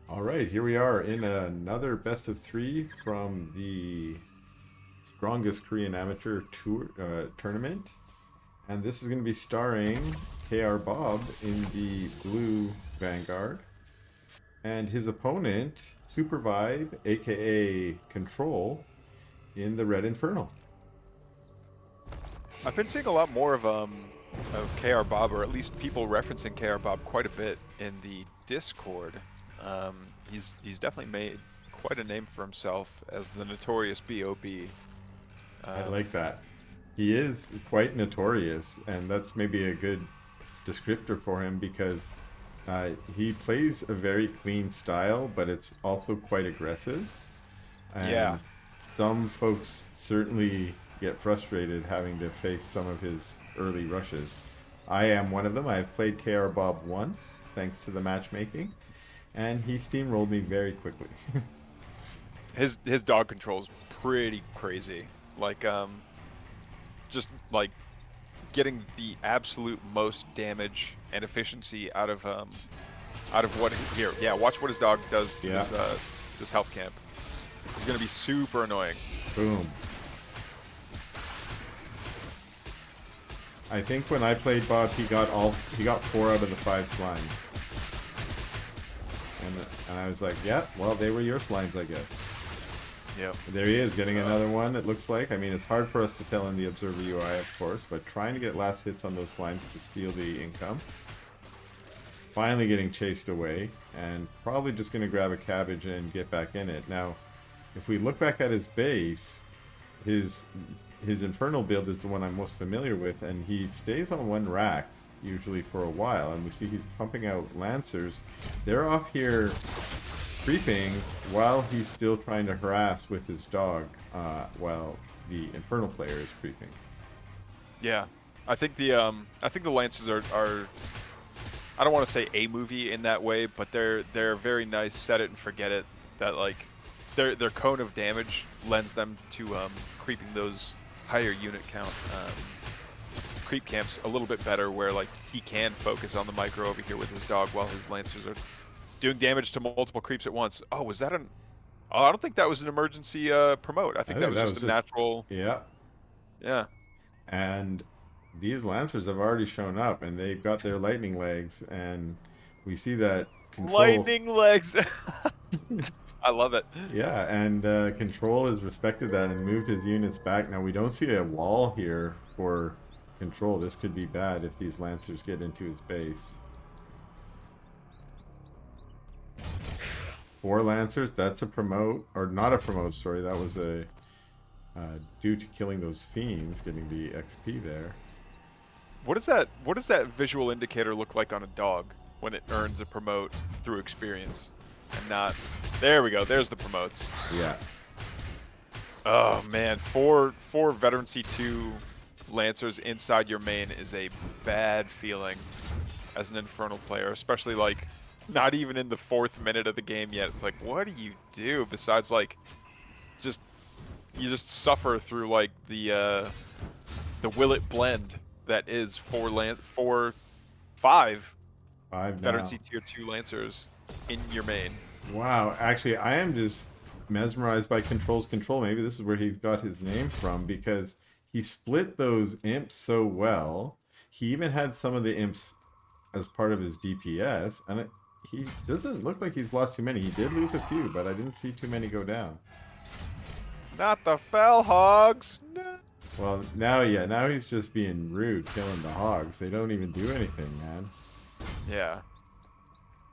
All right, here we are in another best of three from the strongest Korean amateur tour tournament, and this is going to be starring KR Bob in the blue Vanguard, and his opponent Super Vibe, aka Control, in the red Infernal. I've been seeing a lot more of KR Bob, or at least people referencing KR Bob quite a bit in the Discord. He's definitely made quite a name for himself as the notorious Bob. I Um, like that. He is quite notorious, and that's maybe a good descriptor for him because he plays a very clean style, but it's also quite aggressive. yeah, And some folks certainly get frustrated having to face some of his early rushes. I am one of them. I've played KR Bob once, thanks to the matchmaking, and he steamrolled me very quickly. his dog control's pretty crazy. Like just like getting the absolute most damage and efficiency out of what here. Yeah, watch what his dog does to Yeah, this health camp. It's gonna be super annoying. boom. I think when I played Bob, he got 4 out of the 5 slimes, and I was like, yeah, well, they were your slimes, I guess. Yep. There he is, getting another one, it looks like. I mean, it's hard for us to tell in the Observer UI, of course, but trying to get last hits on those slimes to steal the income. Finally getting chased away, and probably just going to grab a cabbage and get back in it. Now, if we look back at his base, his his Infernal build is the one I'm most familiar with, and he stays on 1 rack, usually for a while, and we see he's pumping out Lancers. They're off here creeping while he's still trying to harass with his dog while the Infernal player is creeping. Yeah, I think the Lances are I don't want to say a movie in that way, but they're very nice. Set it and forget it. That like their cone of damage lends them to creeping those higher unit count creep camps a little bit better, where like he can focus on the micro over here with his dog while his Lancers are doing damage to multiple creeps at once. Oh, was that an? Oh, I don't think that was an emergency promote. I I think that think was that just was a just, natural. yeah. Yeah. And these Lancers have already shown up, and they've got their lightning legs, and we see that Control. Lightning legs. I love it. Yeah, and Control has respected that and moved his units back. Now we don't see a wall here for Control. This could be bad if these Lancers get into his base. 4 Lancers, that's a promote, or not a promote, sorry, that was a due to killing those fiends, getting the XP there. What does that visual indicator look like on a dog when it earns a promote through experience and not? There we go. There's the promotes. Yeah, Oh man, four veteran C2 Lancers inside your main is a bad feeling as an Infernal player, especially like not even in the 4th minute of the game yet. It's like, what do you do besides like just you just suffer through like the will it blend that is 5 5 veteran now. C tier 2 Lancers in your main. Wow, actually, I am just mesmerized by Control's control. Maybe this is where he got his name from because he split those imps so well. He even had some of the imps as part of his DPS, and he doesn't look like he's lost too many. He did lose a few, but I didn't see too many go down. Not the Fell Hogs. No. Well, now, yeah, now he's just being rude, killing the hogs. They don't even do anything, man. Yeah.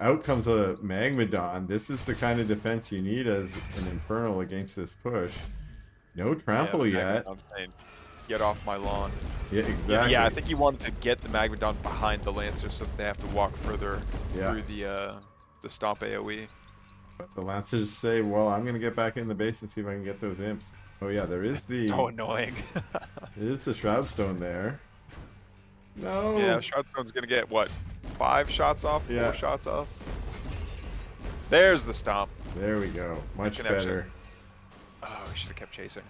Out comes a Magmadon. This is the kind of defense you need as an Infernal against this push. No Yeah, the trample yet. Magmadon's saying, get off my lawn. Yeah, Yeah, exactly. yeah, I think he wanted to get the Magmadon behind the Lancer so that they have to walk further Yeah. through the stomp AoE. But the Lancers say, well, I'm going to get back in the base and see if I can get those imps. Oh, yeah, there is So annoying. the Shroud Stone there. No. Yeah, Shroudstone's gonna get what? 5 shots off? 4 Yeah. shots off? There's the stomp. There we go. Much Connection. better. Oh, we should have kept chasing.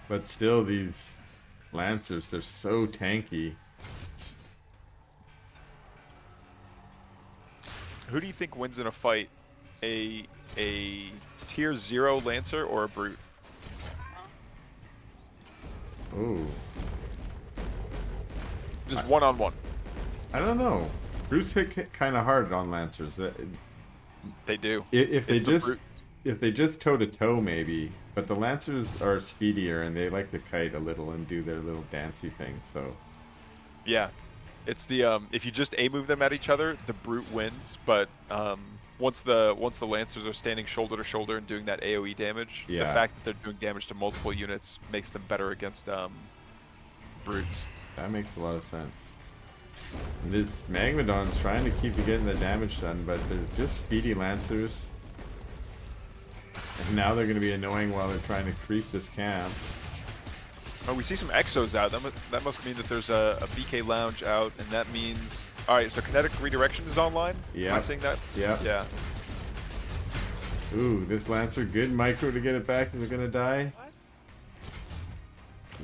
But still, these Lancers, they're so tanky. Who do you think wins in a fight a tier 0 Lancer or a Brute. Ooh. Just one-on-one. I don't know. Brutes hit kind of hard on Lancers. They do. If they It's the just Brute. if they just toe to toe maybe, but the Lancers are speedier and they like to kite a little and do their little dancey thing. So Yeah. It's the if you just A move them at each other, the Brute wins, but once the Lancers are standing shoulder to shoulder and doing that AoE damage, the yeah, fact that they're doing damage to multiple units makes them better against Brutes. that makes a lot of sense. And this Magmadon's trying to keep getting the damage done, but they're just speedy Lancers. And now they're going to be annoying while they're trying to creep this camp. Oh, we see some Exos out. That must mean that there's a BK Lounge out, and that means... Alright, so kinetic redirection is online? Yeah. Am I seeing that? Yep. Yeah. Ooh, this Lancer, good micro to get it back, and they're going to die.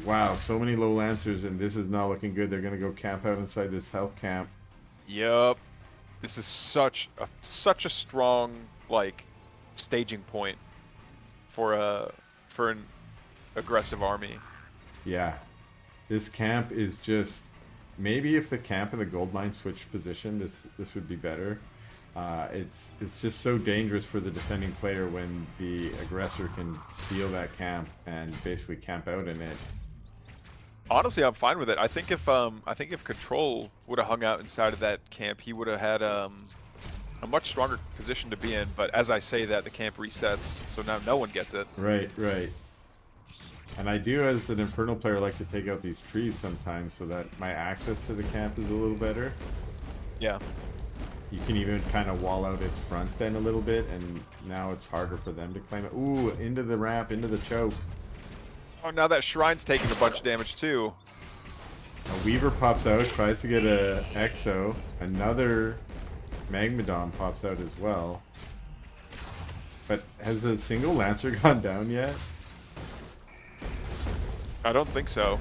Wow, so many low Lancers, and this is not looking good. They're going to go camp out inside this health camp. Yup. This is such a strong, like, staging point for an aggressive army. Yeah. This camp is just... Maybe if the camp and the gold mine switched position, this would be better. It's just so dangerous for the defending player when the aggressor can steal that camp and basically camp out in it. Honestly, I'm fine with it. I think if Control would have hung out inside of that camp, he would have had a much stronger position to be in. But as I say that, the camp resets, so now no one gets it. Right, right. And I do, as an Infernal player, like to take out these trees sometimes so that my access to the camp is a little better. Yeah. You can even kind of wall out its front then a little bit, and now it's harder for them to claim it. Ooh, into the ramp, into the choke. Oh, now that Shrine's taking a bunch of damage too. A Weaver pops out, tries to get a Exo. Another Magmadon pops out as well. But has a single Lancer gone down yet? I don't think so.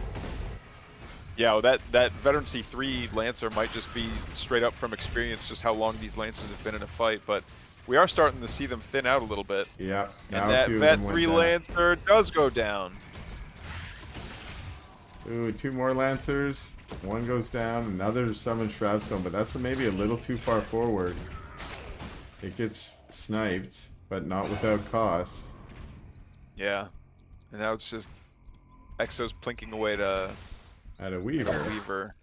Yeah, well, that Veteran C3 Lancer might just be straight up from experience just how long these Lancers have been in a fight, but we are starting to see them thin out a little bit. Yeah. And that Vet 3 Lancer does go down. Ooh, 2 more Lancers. One goes down, another Summon Shroudstone, but that's maybe a little too far forward. It gets sniped, but not without cost. Yeah. And now it's just Exo's plinking away to At a Weaver. Weaver.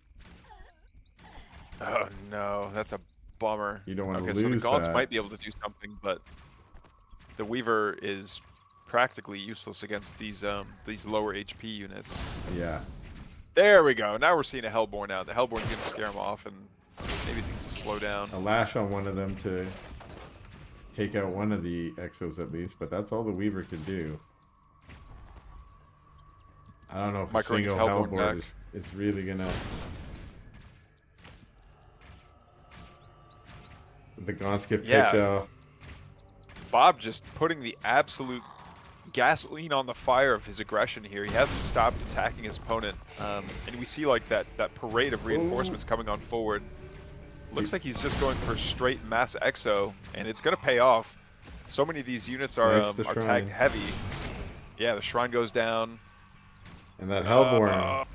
Oh no, that's a bummer. You don't want to okay, lose so the Gaunts that. might be able to do something, but the Weaver is practically useless against these lower HP units. Yeah. There we go. Now we're seeing a Hellborn out. The Hellborn's gonna scare him off, and maybe things will slow down. A lash on one of them to take out one of the Exos at least, but that's all the Weaver could do. I don't know if a Microing his single Hellborn Hellborn back. is really gonna... The Gaunts get picked off. Bob just putting the absolute gasoline on the fire of his aggression here. He hasn't stopped attacking his opponent. And we see like that parade of reinforcements coming on forward. Looks like he's just going for straight mass Exo, and it's going to pay off. So many of these units are tagged heavy. Yeah, the Shrine goes down. And that Hellborn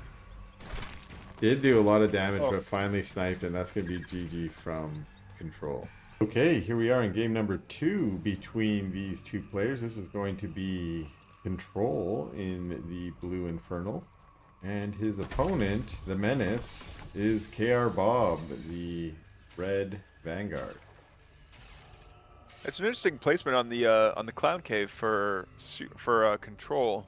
did do a lot of damage, but finally sniped, and that's going to be GG from Control. Okay, here we are in game number 2 between these two players. This is going to be Control in the Blue Infernal. And his opponent, the Menace, is KR Bob, the Red Vanguard. It's an interesting placement on the Clown Cave for Control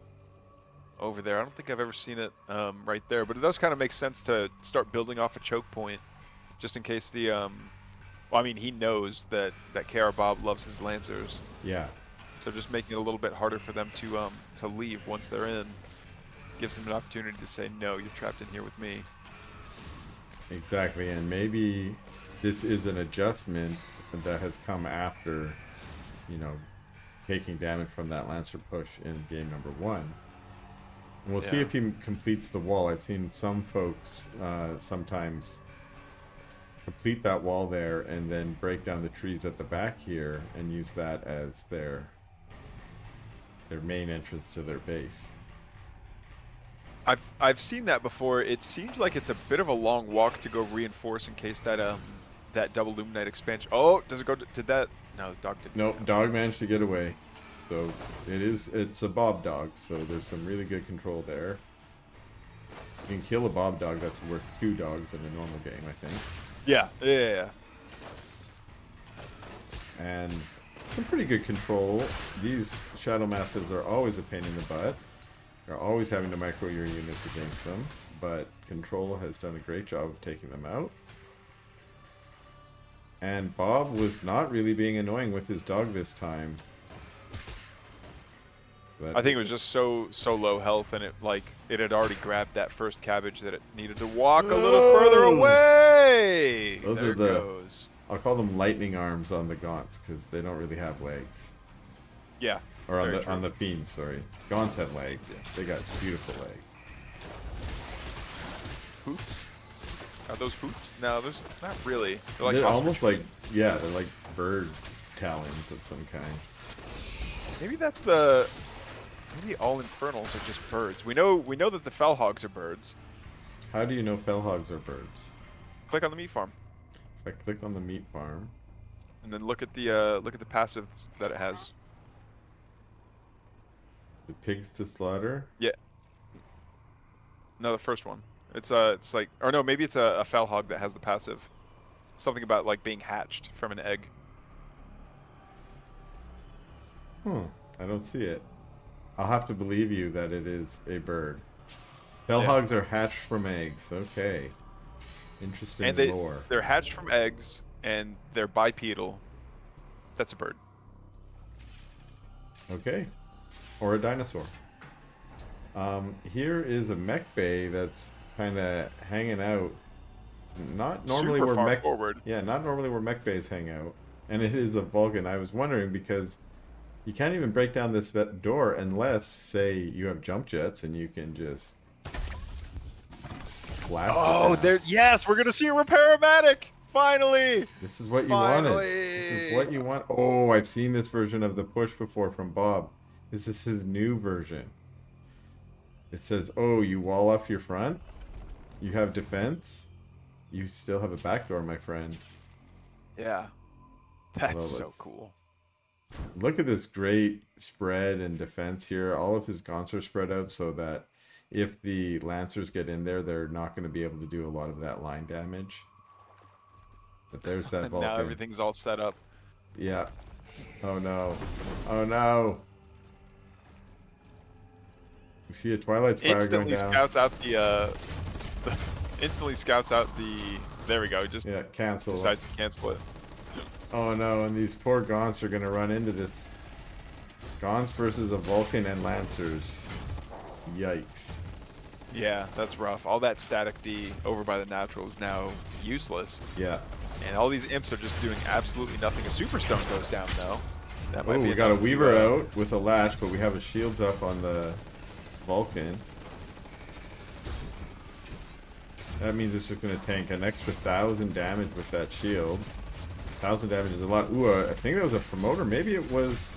over there. I don't think I've ever seen it right there, but it does kind of make sense to start building off a choke point, just in case the well, I mean, he knows that KR Bob loves his Lancers. Yeah. So just making it a little bit harder for them to leave once they're in gives them an opportunity to say, no, you're trapped in here with me. Exactly, and maybe this is an adjustment that has come after, you know, taking damage from that Lancer push in game number 1. And we'll see if he completes the wall. I've seen some folks sometimes complete that wall there and then break down the trees at the back here and use that as their main entrance to their base. I've seen that before. It seems like it's a bit of a long walk to go reinforce in case that that double Luminite expansion. Oh, does it go? Did that? No, dog didn't. Nope, dog managed to get away. So it's a Bob dog, so there's some really good control there. You can kill a Bob dog, that's worth 2 dogs in a normal game, I think. Yeah. And some pretty good control. These Shadow Massives are always a pain in the butt. You're always having to micro your units against them, but Control has done a great job of taking them out. And Bob was not really being annoying with his dog this time. I think it was just so low health, and it had already grabbed that first cabbage that it needed to walk a little further away. Those there are the, goes. I'll call them lightning arms on the Gaunts, because they don't really have legs. Yeah. Or on the Fiends, sorry. Gaunts have legs. Yeah. They got beautiful legs. Hoops? Are those hoops? No, there's not really. They're, like they're almost like, yeah, they're like bird talons of some kind. Maybe that's maybe all infernals are just birds. We know that the Fellhogs are birds. How do you know Fellhogs are birds? Click on the meat farm. If I click on the meat farm, and then look at the passive that it has. The pigs to slaughter? Yeah. No, the first one. It's like, or no, maybe it's a Fellhog that has the passive. Something about like being hatched from an egg. I don't see it. I'll have to believe you that it is a bird. Fellhogs are hatched from eggs. Okay. Interesting and lore. They're hatched from eggs, and they're bipedal. That's a bird. Okay. Or a dinosaur. Here is a mech bay that's kind of hanging out. Not normally Super where far mech forward. Yeah, not normally where mech bays hang out. And it is a Vulcan. I was wondering because you can't even break down this door unless, say, you have jump jets and you can just blast it down. Yes, we're gonna see a repair-o-matic! Finally! This is what you wanted. This is what you want. Oh, I've seen this version of the push before from Bob. This is his new version. It says, oh, you wall off your front? You have defense? You still have a backdoor, my friend. Yeah. That's so cool. Look at this great spread and defense here. All of his Gaunts are spread out so that if the Lancers get in there, they're not going to be able to do a lot of that line damage. But there's that Vulcan. Now everything's all set up. Yeah. Oh no. Oh no. You see a Twilight Spire going down. Scouts out instantly scouts out the. There we go. Just cancel. Decides to cancel it. Oh no, and these poor Gaunts are gonna run into this. Gaunts versus a Vulcan and Lancers. Yikes. Yeah, that's rough. All that static D over by the natural is now useless. Yeah. And all these imps are just doing absolutely nothing. A Superstone goes down though. That might be. We got a Weaver out with a Lash, but we have a shields up on the Vulcan. That means it's just going to tank an extra 1,000 damage with that shield. 1,000 damage is a lot. Ooh, I think that was a promoter. Maybe it was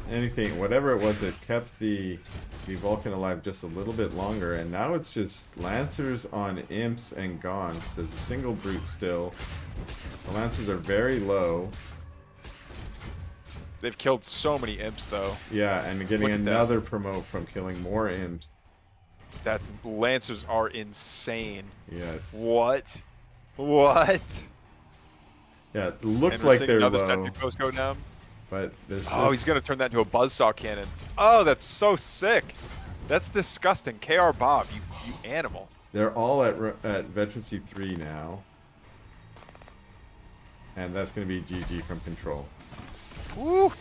anything. Whatever it was, it kept the Vulcan alive just a little bit longer. And now it's just Lancers on Imps and Gaunts. There's a single Brute still. The Lancers are very low. They've killed so many Imps, though. Yeah, and getting another promote from killing more Imps. Lancers are insane. Yes. What? Yeah, it looks like they're low. Another post go down. But there's he's gonna turn that into a buzzsaw cannon. Oh, that's so sick. That's disgusting. KR Bob, you animal. They're all at Veterancy 3 now. And that's gonna be GG from Control. Woo!